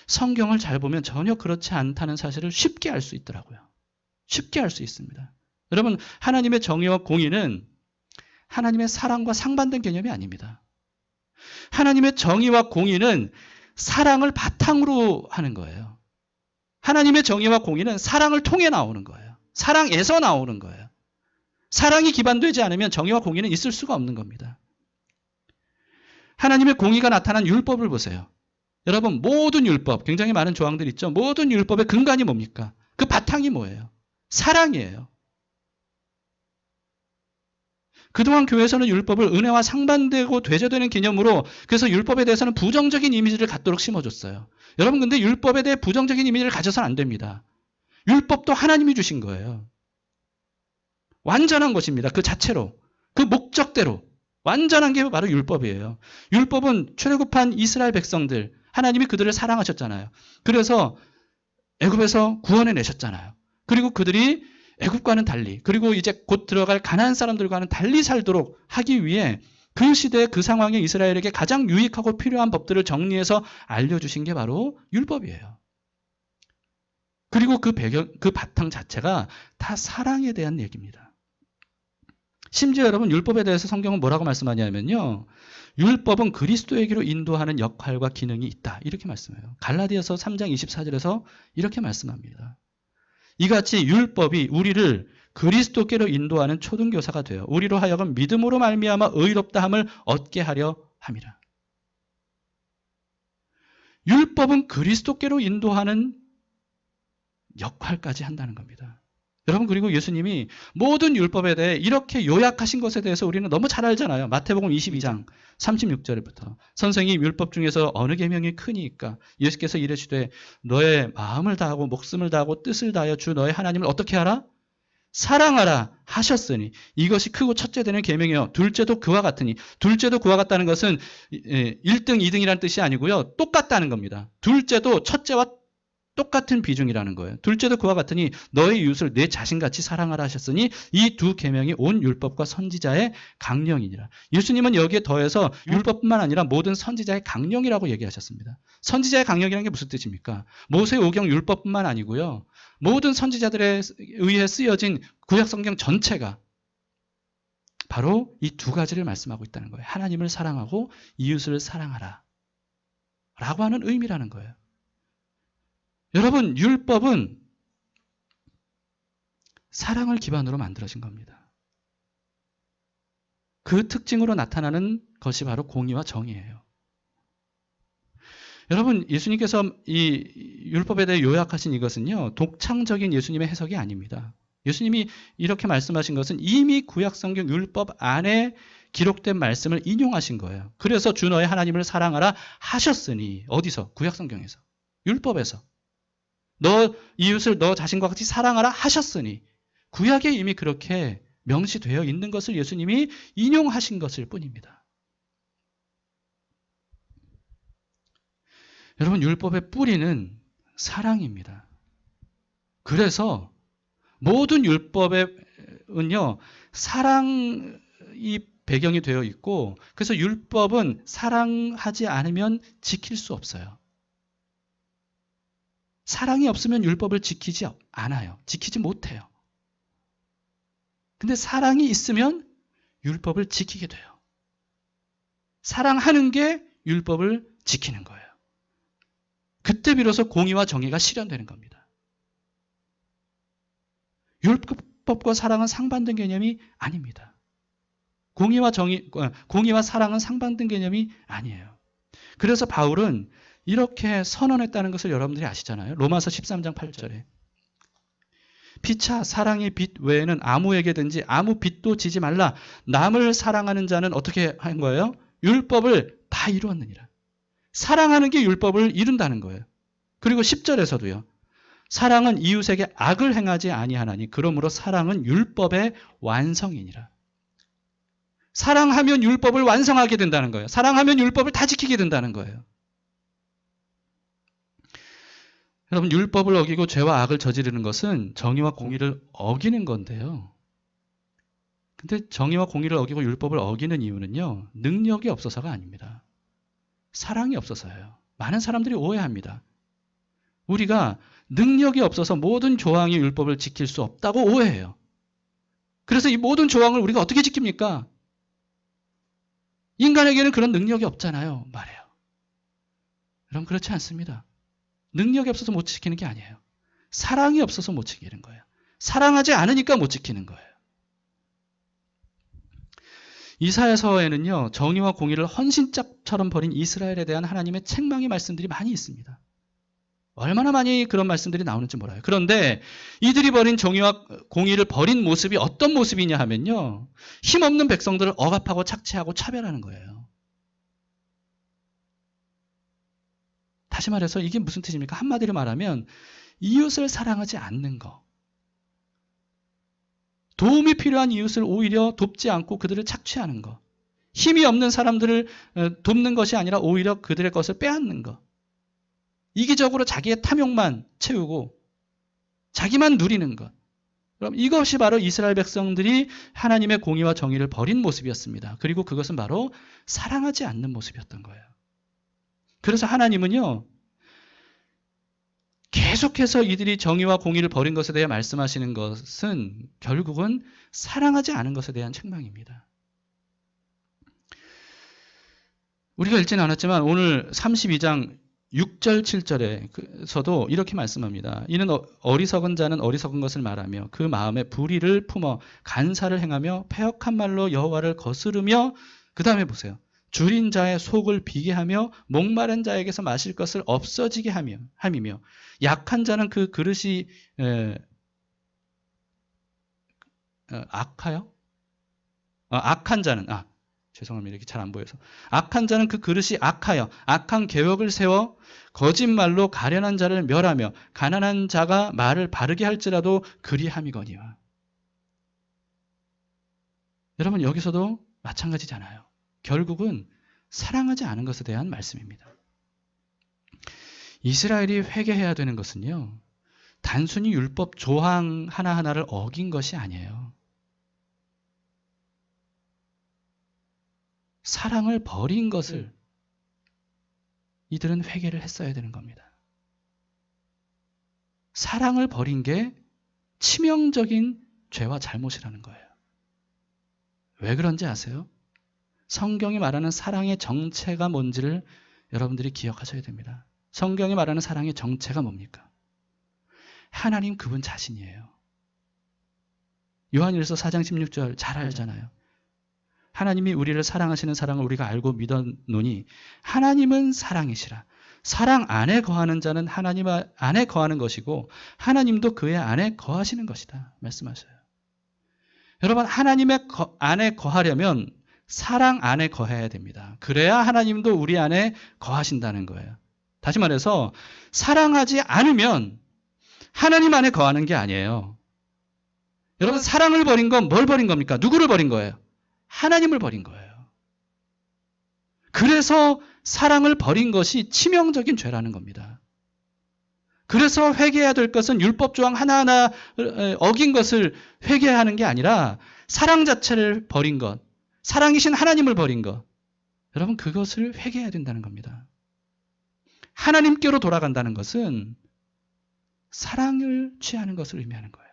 성경을 잘 보면 전혀 그렇지 않다는 사실을 쉽게 알 수 있더라고요. 쉽게 알 수 있습니다. 여러분, 하나님의 정의와 공의는 하나님의 사랑과 상반된 개념이 아닙니다. 하나님의 정의와 공의는 사랑을 바탕으로 하는 거예요. 하나님의 정의와 공의는 사랑을 통해 나오는 거예요. 사랑에서 나오는 거예요. 사랑이 기반되지 않으면 정의와 공의는 있을 수가 없는 겁니다. 하나님의 공의가 나타난 율법을 보세요. 여러분, 모든 율법, 굉장히 많은 조항들 있죠. 모든 율법의 근간이 뭡니까? 그 바탕이 뭐예요? 사랑이에요. 그동안 교회에서는 율법을 은혜와 상반되고 대조되는 개념으로, 그래서 율법에 대해서는 부정적인 이미지를 갖도록 심어줬어요. 여러분, 근데 율법에 대해 부정적인 이미지를 가져서는 안 됩니다. 율법도 하나님이 주신 거예요. 완전한 것입니다. 그 자체로. 그 목적대로. 완전한 게 바로 율법이에요. 율법은 출애굽한 이스라엘 백성들, 하나님이 그들을 사랑하셨잖아요. 그래서 애굽에서 구원해 내셨잖아요. 그리고 그들이 애굽과는 달리, 그리고 이제 곧 들어갈 가나안 사람들과는 달리 살도록 하기 위해 그 시대 그 상황에 이스라엘에게 가장 유익하고 필요한 법들을 정리해서 알려주신 게 바로 율법이에요. 그리고 그 바탕 자체가 다 사랑에 대한 얘기입니다. 심지어 여러분, 율법에 대해서 성경은 뭐라고 말씀하냐면요, 율법은 그리스도에게로 인도하는 역할과 기능이 있다. 이렇게 말씀해요. 갈라디아서 3장 24절에서 이렇게 말씀합니다. 이같이 율법이 우리를 그리스도께로 인도하는 초등교사가 되어 우리로 하여금 믿음으로 말미암아 의롭다함을 얻게 하려 함이라. 율법은 그리스도께로 인도하는 역할까지 한다는 겁니다. 여러분, 그리고 예수님이 모든 율법에 대해 이렇게 요약하신 것에 대해서 우리는 너무 잘 알잖아요. 마태복음 22장 36절부터 선생님, 율법 중에서 어느 계명이 크니까? 예수께서 이르시되 너의 마음을 다하고 목숨을 다하고 뜻을 다하여 주 너의 하나님을 어떻게 하라? 사랑하라 하셨으니 이것이 크고 첫째 되는 계명이요, 둘째도 그와 같으니. 둘째도 그와 같다는 것은 1등, 2등이라는 뜻이 아니고요, 똑같다는 겁니다. 둘째도 첫째와 똑같은 비중이라는 거예요. 둘째도 그와 같으니 너의 이웃을 내 자신같이 사랑하라 하셨으니 이 두 계명이 온 율법과 선지자의 강령이니라. 예수님은 여기에 더해서 율법뿐만 아니라 모든 선지자의 강령이라고 얘기하셨습니다. 선지자의 강령이라는 게 무슨 뜻입니까? 모세 오경 율법뿐만 아니고요, 모든 선지자들에 의해 쓰여진 구약 성경 전체가 바로 이 두 가지를 말씀하고 있다는 거예요. 하나님을 사랑하고 이웃을 사랑하라 라고 하는 의미라는 거예요. 여러분, 율법은 사랑을 기반으로 만들어진 겁니다. 그 특징으로 나타나는 것이 바로 공의와 정의예요. 여러분, 예수님께서 이 율법에 대해 요약하신 이것은요, 독창적인 예수님의 해석이 아닙니다. 예수님이 이렇게 말씀하신 것은 이미 구약성경 율법 안에 기록된 말씀을 인용하신 거예요. 그래서 주 너의 하나님을 사랑하라 하셨으니, 어디서? 구약성경에서, 율법에서. 너 이웃을 너 자신과 같이 사랑하라 하셨으니, 구약에 이미 그렇게 명시되어 있는 것을 예수님이 인용하신 것일 뿐입니다. 여러분, 율법의 뿌리는 사랑입니다. 그래서 모든 율법은요, 사랑이 배경이 되어 있고, 그래서 율법은 사랑하지 않으면 지킬 수 없어요. 사랑이 없으면 율법을 지키지 않아요. 지키지 못해요. 근데 사랑이 있으면 율법을 지키게 돼요. 사랑하는 게 율법을 지키는 거예요. 그때 비로소 공의와 정의가 실현되는 겁니다. 율법과 사랑은 상반된 개념이 아닙니다. 공의와 사랑은 상반된 개념이 아니에요. 그래서 바울은 이렇게 선언했다는 것을 여러분들이 아시잖아요. 로마서 13장 8절에 피차 사랑의 빚 외에는 아무에게든지 아무 빚도 지지 말라. 남을 사랑하는 자는 어떻게 한 거예요? 율법을 다 이루었느니라. 사랑하는 게 율법을 이룬다는 거예요. 그리고 10절에서도요. 사랑은 이웃에게 악을 행하지 아니하나니 그러므로 사랑은 율법의 완성이니라. 사랑하면 율법을 완성하게 된다는 거예요. 사랑하면 율법을 다 지키게 된다는 거예요. 여러분, 율법을 어기고 죄와 악을 저지르는 것은 정의와 공의를 어기는 건데요. 근데 정의와 공의를 어기고 율법을 어기는 이유는요. 능력이 없어서가 아닙니다. 사랑이 없어서예요. 많은 사람들이 오해합니다. 우리가 능력이 없어서 모든 조항의 율법을 지킬 수 없다고 오해해요. 그래서 이 모든 조항을 우리가 어떻게 지킵니까? 인간에게는 그런 능력이 없잖아요. 말해요. 여러분, 그렇지 않습니다. 능력이 없어서 못 지키는 게 아니에요. 사랑이 없어서 못 지키는 거예요. 사랑하지 않으니까 못 지키는 거예요. 이사야서에는요, 정의와 공의를 헌신짝처럼 버린 이스라엘에 대한 하나님의 책망의 말씀들이 많이 있습니다. 얼마나 많이 그런 말씀들이 나오는지 몰라요. 그런데 이들이 버린 정의와 공의를 버린 모습이 어떤 모습이냐 하면요, 힘없는 백성들을 억압하고 착취하고 차별하는 거예요. 다시 말해서 이게 무슨 뜻입니까? 한마디로 말하면 이웃을 사랑하지 않는 거. 도움이 필요한 이웃을 오히려 돕지 않고 그들을 착취하는 거. 힘이 없는 사람들을 돕는 것이 아니라 오히려 그들의 것을 빼앗는 거. 이기적으로 자기의 탐욕만 채우고 자기만 누리는 것. 그럼 이것이 바로 이스라엘 백성들이 하나님의 공의와 정의를 버린 모습이었습니다. 그리고 그것은 바로 사랑하지 않는 모습이었던 거예요. 그래서 하나님은요, 계속해서 이들이 정의와 공의를 버린 것에 대해 말씀하시는 것은 결국은 사랑하지 않은 것에 대한 책망입니다. 우리가 읽지는 않았지만 오늘 32장 6절 7절에서도 이렇게 말씀합니다. 이는 어리석은 자는 어리석은 것을 말하며 그 마음에 불의를 품어 간사를 행하며 패역한 말로 여호와를 거스르며, 그 다음에 보세요. 줄인 자의 속을 비게 하며 목마른 자에게서 마실 것을 없어지게 함이며 약한 자는 그 그릇이 악한 자는 죄송합니다. 이렇게 잘 안 보여서. 악한 자는 그 그릇이 악하여 악한 계획을 세워 거짓말로 가련한 자를 멸하며 가난한 자가 말을 바르게 할지라도 그리함이거니와. 여러분, 여기서도 마찬가지잖아요. 결국은 사랑하지 않은 것에 대한 말씀입니다. 이스라엘이 회개해야 되는 것은요, 단순히 율법 조항 하나하나를 어긴 것이 아니에요. 사랑을 버린 것을 이들은 회개를 했어야 되는 겁니다. 사랑을 버린 게 치명적인 죄와 잘못이라는 거예요. 왜 그런지 아세요? 성경이 말하는 사랑의 정체가 뭔지를 여러분들이 기억하셔야 됩니다. 성경이 말하는 사랑의 정체가 뭡니까? 하나님 그분 자신이에요. 요한일서 4장 16절 잘 알잖아요. 하나님이 우리를 사랑하시는 사랑을 우리가 알고 믿었노니 하나님은 사랑이시라. 사랑 안에 거하는 자는 하나님 안에 거하는 것이고 하나님도 그의 안에 거하시는 것이다 말씀하셔요. 여러분, 하나님의 안에 거하려면 사랑 안에 거해야 됩니다. 그래야 하나님도 우리 안에 거하신다는 거예요. 다시 말해서 사랑하지 않으면 하나님 안에 거하는 게 아니에요. 여러분, 사랑을 버린 건 뭘 버린 겁니까? 누구를 버린 거예요? 하나님을 버린 거예요. 그래서 사랑을 버린 것이 치명적인 죄라는 겁니다. 그래서 회개해야 될 것은 율법 조항 하나하나 어긴 것을 회개하는 게 아니라 사랑 자체를 버린 것, 사랑이신 하나님을 버린 것. 여러분, 그것을 회개해야 된다는 겁니다. 하나님께로 돌아간다는 것은 사랑을 취하는 것을 의미하는 거예요.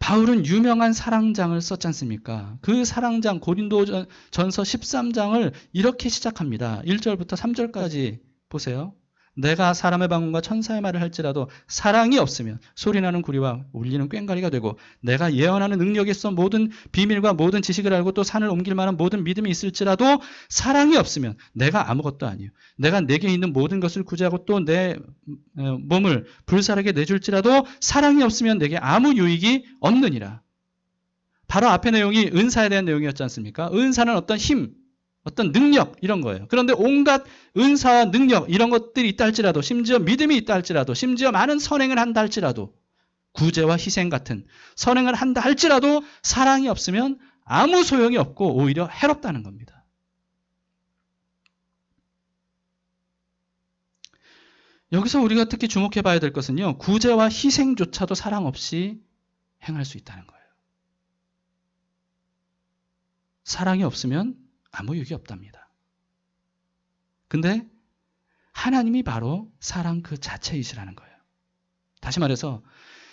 바울은 유명한 사랑장을 썼지 않습니까? 그 사랑장 고린도전서 13장을 이렇게 시작합니다. 1절부터 3절까지 보세요. 내가 사람의 방언과 천사의 말을 할지라도 사랑이 없으면 소리나는 구리와 울리는 꽹과리가 되고 내가 예언하는 능력이 있어 모든 비밀과 모든 지식을 알고 또 산을 옮길 만한 모든 믿음이 있을지라도 사랑이 없으면 내가 아무것도 아니요. 내가 내게 있는 모든 것을 구제하고 또 내 몸을 불사르게 내줄지라도 사랑이 없으면 내게 아무 유익이 없느니라. 바로 앞의 내용이 은사에 대한 내용이었지 않습니까? 은사는 어떤 힘, 어떤 능력 이런 거예요. 그런데 온갖 은사와 능력 이런 것들이 있다 할지라도 심지어 믿음이 있다 할지라도 심지어 많은 선행을 한다 할지라도 구제와 희생 같은 선행을 한다 할지라도 사랑이 없으면 아무 소용이 없고 오히려 해롭다는 겁니다. 여기서 우리가 특히 주목해 봐야 될 것은요. 구제와 희생조차도 사랑 없이 행할 수 있다는 거예요. 사랑이 없으면 아무 유익이 없답니다. 근데 하나님이 바로 사랑 그 자체이시라는 거예요. 다시 말해서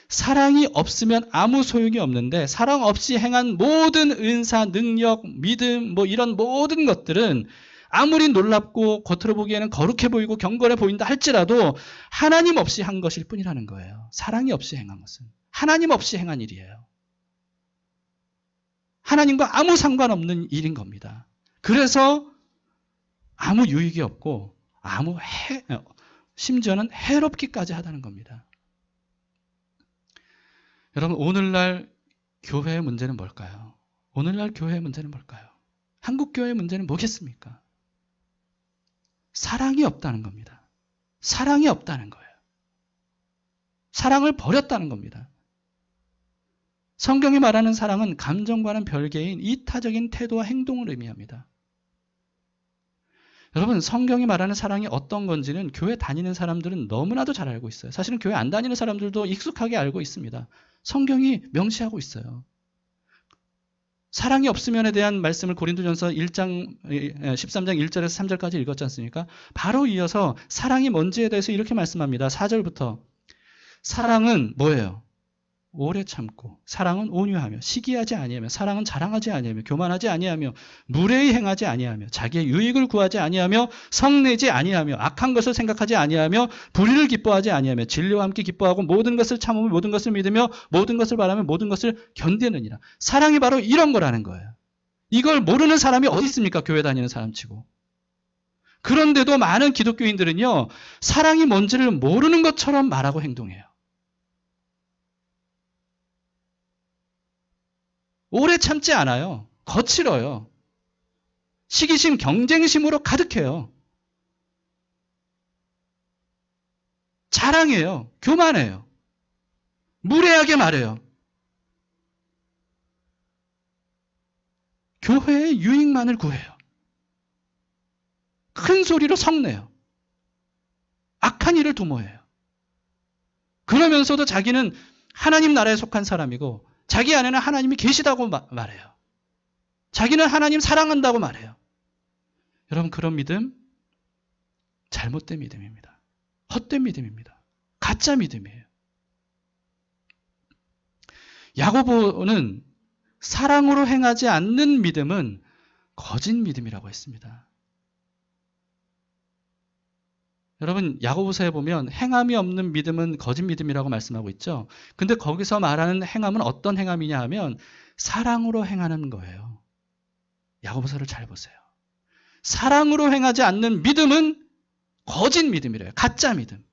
사랑이 없으면 아무 소용이 없는데 사랑 없이 행한 모든 은사, 능력, 믿음 이런 모든 것들은 아무리 놀랍고 겉으로 보기에는 거룩해 보이고 경건해 보인다 할지라도 하나님 없이 한 것일 뿐이라는 거예요. 사랑이 없이 행한 것은 하나님 없이 행한 일이에요. 하나님과 아무 상관없는 일인 겁니다. 그래서 아무 유익이 없고 심지어는 해롭기까지 하다는 겁니다. 여러분, 오늘날 교회의 문제는 뭘까요? 오늘날 교회의 문제는 뭘까요? 한국 교회의 문제는 뭐겠습니까? 사랑이 없다는 겁니다. 사랑이 없다는 거예요. 사랑을 버렸다는 겁니다. 성경이 말하는 사랑은 감정과는 별개인 이타적인 태도와 행동을 의미합니다. 여러분, 성경이 말하는 사랑이 어떤 건지는 교회 다니는 사람들은 너무나도 잘 알고 있어요. 사실은 교회 안 다니는 사람들도 익숙하게 알고 있습니다. 성경이 명시하고 있어요. 사랑이 없으면에 대한 말씀을 고린도전서 13장 1절에서 3절까지 읽었지 않습니까? 바로 이어서 사랑이 뭔지에 대해서 이렇게 말씀합니다. 4절부터 사랑은 뭐예요? 오래 참고 사랑은 온유하며 시기하지 아니하며 사랑은 자랑하지 아니하며 교만하지 아니하며 무례히 행하지 아니하며 자기의 유익을 구하지 아니하며 성내지 아니하며 악한 것을 생각하지 아니하며 불의를 기뻐하지 아니하며 진리와 함께 기뻐하고 모든 것을 참으며 모든 것을 믿으며 모든 것을 바라며 모든 것을 견디느니라. 사랑이 바로 이런 거라는 거예요. 이걸 모르는 사람이 어디 있습니까? 교회 다니는 사람치고. 그런데도 많은 기독교인들은요, 사랑이 뭔지를 모르는 것처럼 말하고 행동해요. 오래 참지 않아요. 거칠어요. 시기심, 경쟁심으로 가득해요. 자랑해요. 교만해요. 무례하게 말해요. 교회의 유익만을 구해요. 큰 소리로 성내요. 악한 일을 도모해요. 그러면서도 자기는 하나님 나라에 속한 사람이고 자기 안에는 하나님이 계시다고 말해요. 자기는 하나님 사랑한다고 말해요. 여러분, 그런 믿음 잘못된 믿음입니다. 헛된 믿음입니다. 가짜 믿음이에요. 야고보는 사랑으로 행하지 않는 믿음은 거짓 믿음이라고 했습니다. 여러분, 야고보서에 보면 행함이 없는 믿음은 거짓 믿음이라고 말씀하고 있죠. 근데 거기서 말하는 행함은 어떤 행함이냐 하면 사랑으로 행하는 거예요. 야고보서를 잘 보세요. 사랑으로 행하지 않는 믿음은 거짓 믿음이래요. 가짜 믿음.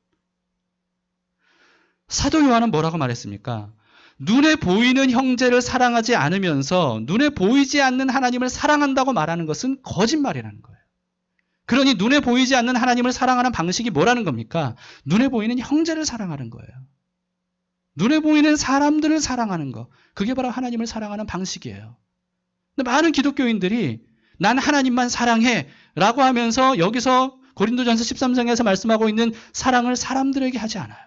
사도 요한은 뭐라고 말했습니까? 눈에 보이는 형제를 사랑하지 않으면서 눈에 보이지 않는 하나님을 사랑한다고 말하는 것은 거짓말이라는 거예요. 그러니 눈에 보이지 않는 하나님을 사랑하는 방식이 뭐라는 겁니까? 눈에 보이는 형제를 사랑하는 거예요. 눈에 보이는 사람들을 사랑하는 거. 그게 바로 하나님을 사랑하는 방식이에요. 근데 많은 기독교인들이 난 하나님만 사랑해 라고 하면서 여기서 고린도전서 13장에서 말씀하고 있는 사랑을 사람들에게 하지 않아요.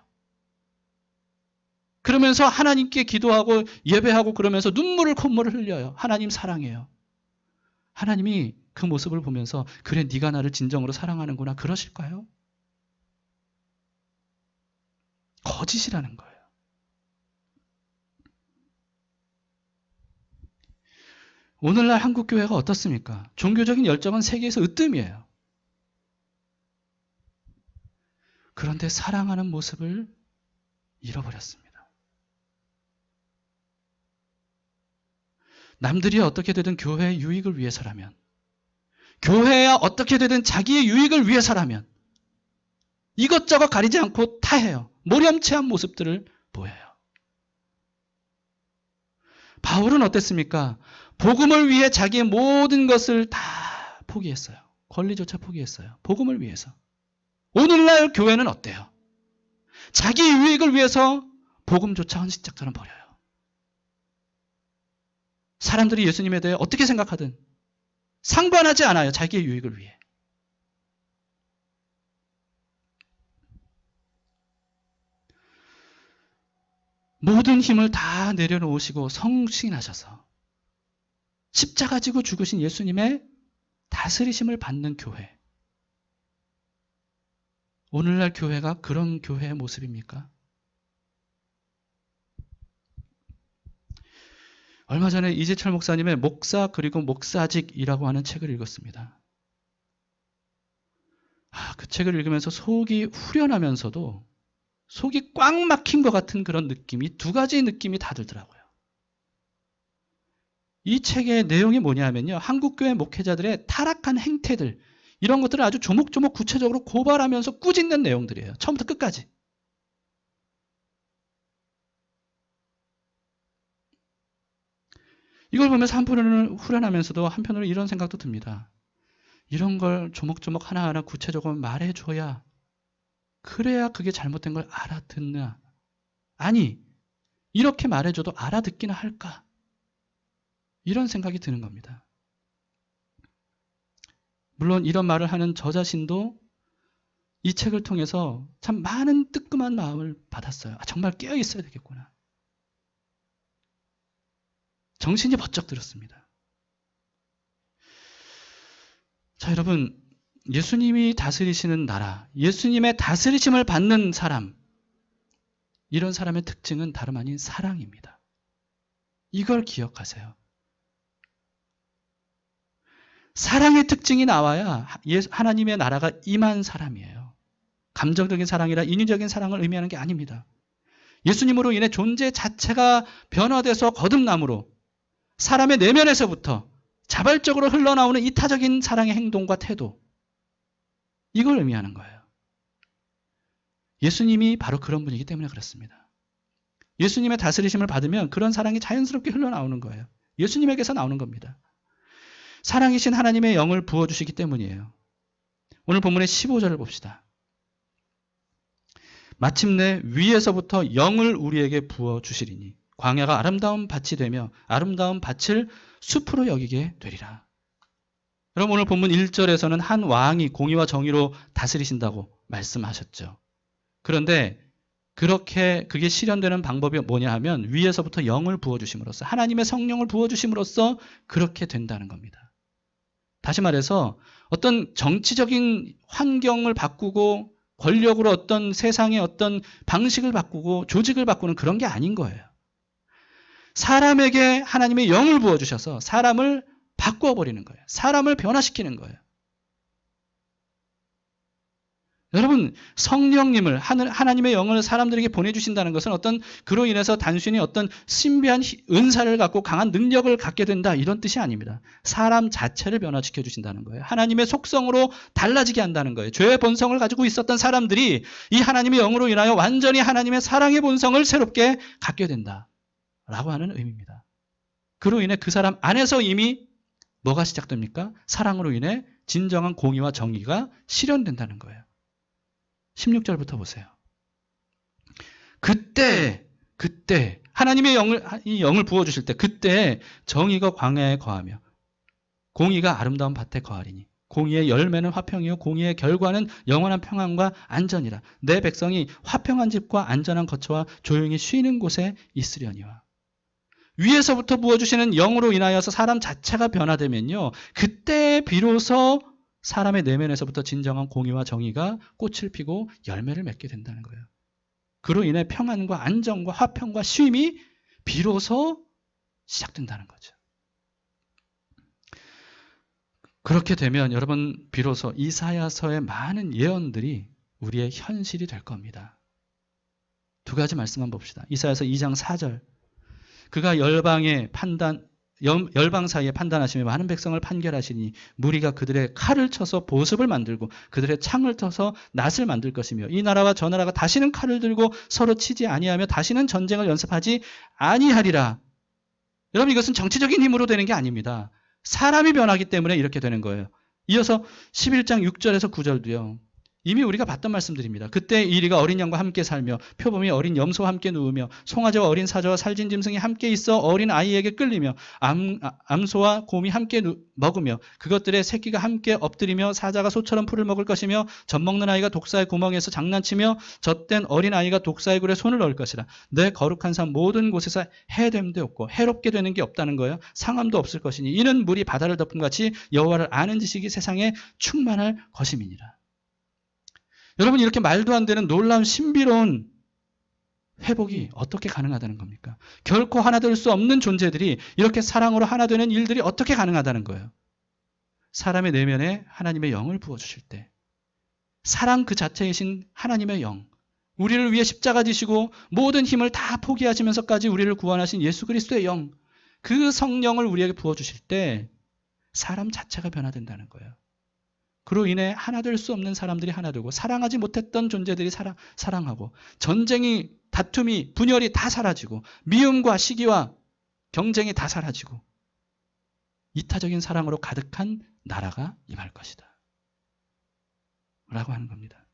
그러면서 하나님께 기도하고 예배하고 그러면서 눈물을 콧물을 흘려요. 하나님 사랑해요. 하나님이 그 모습을 보면서 그래 네가 나를 진정으로 사랑하는구나 그러실까요? 거짓이라는 거예요. 오늘날 한국 교회가 어떻습니까? 종교적인 열정은 세계에서 으뜸이에요. 그런데 사랑하는 모습을 잃어버렸습니다. 남들이 어떻게 되든 교회의 유익을 위해서라면, 교회야 어떻게 되든 자기의 유익을 위해서라면 이것저것 가리지 않고 다 해요. 모렴치한 모습들을 보여요. 바울은 어땠습니까? 복음을 위해 자기의 모든 것을 다 포기했어요. 권리조차 포기했어요. 복음을 위해서. 오늘날 교회는 어때요? 자기 유익을 위해서 복음조차 헌신짝처럼 버려요. 사람들이 예수님에 대해 어떻게 생각하든 상관하지 않아요. 자기의 유익을 위해. 모든 힘을 다 내려놓으시고 성신하셔서 십자가 지고 죽으신 예수님의 다스리심을 받는 교회. 오늘날 교회가 그런 교회의 모습입니까? 얼마 전에 이재철 목사님의 목사 그리고 목사직이라고 하는 책을 읽었습니다. 그 책을 읽으면서 속이 후련하면서도 속이 꽉 막힌 것 같은 그런 느낌이 두 가지 느낌이 다 들더라고요. 이 책의 내용이 뭐냐면요. 한국교회 목회자들의 타락한 행태들 이런 것들을 아주 조목조목 구체적으로 고발하면서 꾸짖는 내용들이에요. 처음부터 끝까지. 이걸 보면서 한편으로는 후련하면서도 한편으로 이런 생각도 듭니다. 이런 걸 조목조목 하나하나 구체적으로 말해줘야 그래야 그게 잘못된 걸 알아듣나. 아니 이렇게 말해줘도 알아듣기나 할까. 이런 생각이 드는 겁니다. 물론 이런 말을 하는 저 자신도 이 책을 통해서 참 많은 뜨끔한 마음을 받았어요. 정말 깨어있어야 되겠구나. 정신이 번쩍 들었습니다. 자, 여러분, 예수님이 다스리시는 나라, 예수님의 다스리심을 받는 사람, 이런 사람의 특징은 다름 아닌 사랑입니다. 이걸 기억하세요. 사랑의 특징이 나와야 하나님의 나라가 임한 사람이에요. 감정적인 사랑이라 인위적인 사랑을 의미하는 게 아닙니다. 예수님으로 인해 존재 자체가 변화돼서 거듭남으로 사람의 내면에서부터 자발적으로 흘러나오는 이타적인 사랑의 행동과 태도, 이걸 의미하는 거예요. 예수님이 바로 그런 분이기 때문에 그렇습니다. 예수님의 다스리심을 받으면 그런 사랑이 자연스럽게 흘러나오는 거예요. 예수님에게서 나오는 겁니다. 사랑이신 하나님의 영을 부어주시기 때문이에요. 오늘 본문의 15절을 봅시다. 마침내 위에서부터 영을 우리에게 부어주시리니 광야가 아름다운 밭이 되며 아름다운 밭을 숲으로 여기게 되리라. 여러분 오늘 본문 1절에서는 한 왕이 공의와 정의로 다스리신다고 말씀하셨죠. 그런데 그게 실현되는 방법이 뭐냐 하면 위에서부터 영을 부어주심으로써 하나님의 성령을 부어주심으로써 그렇게 된다는 겁니다. 다시 말해서 어떤 정치적인 환경을 바꾸고 권력으로 어떤 세상의 어떤 방식을 바꾸고 조직을 바꾸는 그런 게 아닌 거예요. 사람에게 하나님의 영을 부어주셔서 사람을 바꾸어버리는 거예요. 사람을 변화시키는 거예요. 여러분 성령님을 하나님의 영을 사람들에게 보내주신다는 것은 어떤 그로 인해서 단순히 어떤 신비한 은사를 갖고 강한 능력을 갖게 된다 이런 뜻이 아닙니다. 사람 자체를 변화시켜 주신다는 거예요. 하나님의 속성으로 달라지게 한다는 거예요. 죄의 본성을 가지고 있었던 사람들이 이 하나님의 영으로 인하여 완전히 하나님의 사랑의 본성을 새롭게 갖게 된다라고 하는 의미입니다. 그로 인해 그 사람 안에서 이미 뭐가 시작됩니까? 사랑으로 인해 진정한 공의와 정의가 실현된다는 거예요. 16절부터 보세요. 그때 하나님의 영을 부어주실 때 그때 정의가 광야에 거하며 공의가 아름다운 밭에 거하리니 공의의 열매는 화평이요 공의의 결과는 영원한 평안과 안전이라. 내 백성이 화평한 집과 안전한 거처와 조용히 쉬는 곳에 있으려니와. 위에서부터 부어주시는 영으로 인하여서 사람 자체가 변화되면요, 그때 비로소 사람의 내면에서부터 진정한 공의와 정의가 꽃을 피고 열매를 맺게 된다는 거예요. 그로 인해 평안과 안정과 화평과 쉼이 비로소 시작된다는 거죠. 그렇게 되면 여러분 비로소 이사야서의 많은 예언들이 우리의 현실이 될 겁니다. 두 가지 말씀만 봅시다. 이사야서 2장 4절. 그가 열방 사이에 판단하시며 많은 백성을 판결하시니 무리가 그들의 칼을 쳐서 보습을 만들고 그들의 창을 쳐서 낫을 만들 것이며 이 나라와 저 나라가 다시는 칼을 들고 서로 치지 아니하며 다시는 전쟁을 연습하지 아니하리라. 여러분 이것은 정치적인 힘으로 되는 게 아닙니다. 사람이 변하기 때문에 이렇게 되는 거예요. 이어서 11장 6절에서 9절도요. 이미 우리가 봤던 말씀들입니다. 그때 이리가 어린 양과 함께 살며 표범이 어린 염소와 함께 누우며 송아지와 어린 사자와 살진 짐승이 함께 있어 어린 아이에게 끌리며 암소와 곰이 함께 먹으며 그것들의 새끼가 함께 엎드리며 사자가 소처럼 풀을 먹을 것이며 젖먹는 아이가 독사의 구멍에서 장난치며 젖된 어린 아이가 독사의 굴에 손을 넣을 것이라. 내 거룩한 산 모든 곳에서 해됨도 없고 해롭게 되는 게 없다는 거예요. 상함도 없을 것이니 이는 물이 바다를 덮음 같이 여호와를 아는 지식이 세상에 충만할 것임이니라. 여러분 이렇게 말도 안 되는 놀라운 신비로운 회복이 어떻게 가능하다는 겁니까? 결코 하나 될 수 없는 존재들이 이렇게 사랑으로 하나 되는 일들이 어떻게 가능하다는 거예요? 사람의 내면에 하나님의 영을 부어주실 때 사랑 그 자체이신 하나님의 영, 우리를 위해 십자가 지시고 모든 힘을 다 포기하시면서까지 우리를 구원하신 예수 그리스도의 영, 그 성령을 우리에게 부어주실 때 사람 자체가 변화된다는 거예요. 그로 인해 하나 될 수 없는 사람들이 하나 되고 사랑하지 못했던 존재들이 사랑하고 전쟁이, 다툼이, 분열이 다 사라지고 미움과 시기와 경쟁이 다 사라지고 이타적인 사랑으로 가득한 나라가 임할 것이다. 라고 하는 겁니다.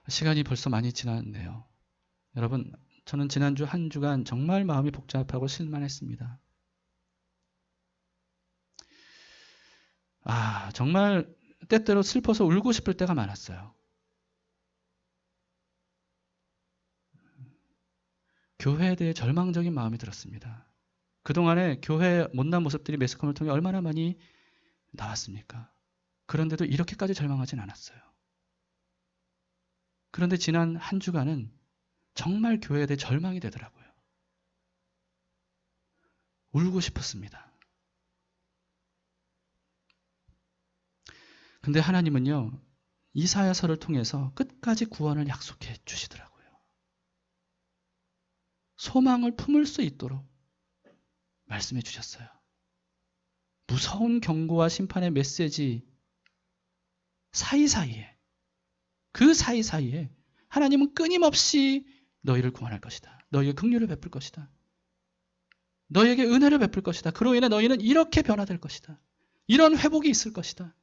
시간이 벌써 많이 지났네요. 여러분, 저는 지난주 한 주간 정말 마음이 복잡하고 실망했습니다. 정말 때때로 슬퍼서 울고 싶을 때가 많았어요. 교회에 대해 절망적인 마음이 들었습니다. 그동안에 교회의 못난 모습들이 매스컴을 통해 얼마나 많이 나왔습니까? 그런데도 이렇게까지 절망하진 않았어요. 그런데 지난 한 주간은 정말 교회에 대해 절망이 되더라고요. 울고 싶었습니다. 근데 하나님은요, 이사야서를 통해서 끝까지 구원을 약속해 주시더라고요. 소망을 품을 수 있도록 말씀해 주셨어요. 무서운 경고와 심판의 메시지 사이사이에, 그 사이사이에 하나님은 끊임없이 너희를 구원할 것이다. 너희에게 긍휼을 베풀 것이다. 너희에게 은혜를 베풀 것이다. 그로 인해 너희는 이렇게 변화될 것이다. 이런 회복이 있을 것이다.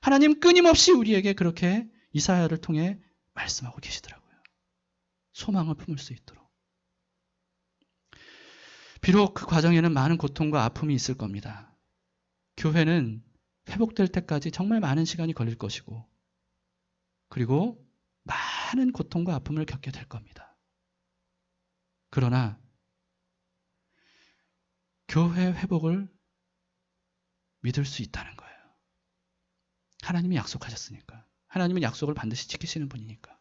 하나님 끊임없이 우리에게 그렇게 이사야를 통해 말씀하고 계시더라고요. 소망을 품을 수 있도록. 비록 그 과정에는 많은 고통과 아픔이 있을 겁니다. 교회는 회복될 때까지 정말 많은 시간이 걸릴 것이고 그리고 많은 고통과 아픔을 겪게 될 겁니다. 그러나 교회 회복을 믿을 수 있다는 거예요. 하나님이 약속하셨으니까. 하나님은 약속을 반드시 지키시는 분이니까.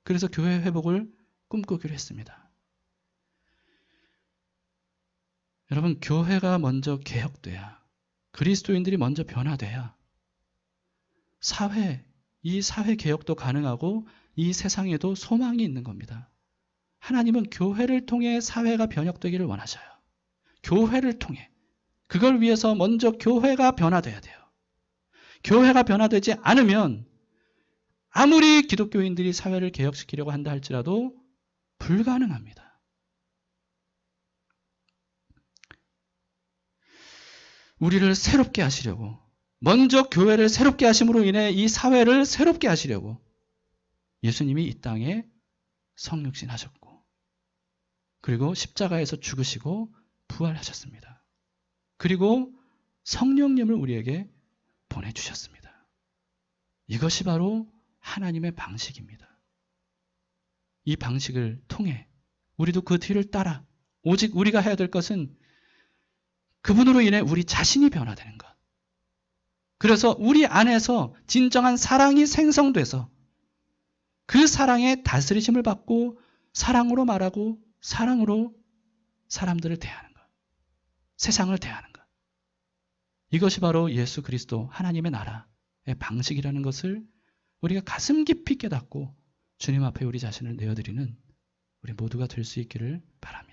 그래서 교회 회복을 꿈꾸기로 했습니다. 여러분, 교회가 먼저 개혁돼야, 그리스도인들이 먼저 변화돼야 이 사회 개혁도 가능하고 이 세상에도 소망이 있는 겁니다. 하나님은 교회를 통해 사회가 변혁되기를 원하셔요. 교회를 통해. 그걸 위해서 먼저 교회가 변화돼야 돼요. 교회가 변화되지 않으면 아무리 기독교인들이 사회를 개혁시키려고 한다 할지라도 불가능합니다. 우리를 새롭게 하시려고, 먼저 교회를 새롭게 하심으로 인해 이 사회를 새롭게 하시려고 예수님이 이 땅에 성육신 하셨고 그리고 십자가에서 죽으시고 부활하셨습니다. 그리고 성령님을 우리에게 보내주셨습니다. 이것이 바로 하나님의 방식입니다. 이 방식을 통해 우리도 그 뒤를 따라 오직 우리가 해야 될 것은 그분으로 인해 우리 자신이 변화되는 것. 그래서 우리 안에서 진정한 사랑이 생성돼서 그 사랑의 다스리심을 받고 사랑으로 말하고 사랑으로 사람들을 대하는 것. 세상을 대하는 것. 이것이 바로 예수 그리스도 하나님의 나라의 방식이라는 것을 우리가 가슴 깊이 깨닫고 주님 앞에 우리 자신을 내어드리는 우리 모두가 될 수 있기를 바랍니다.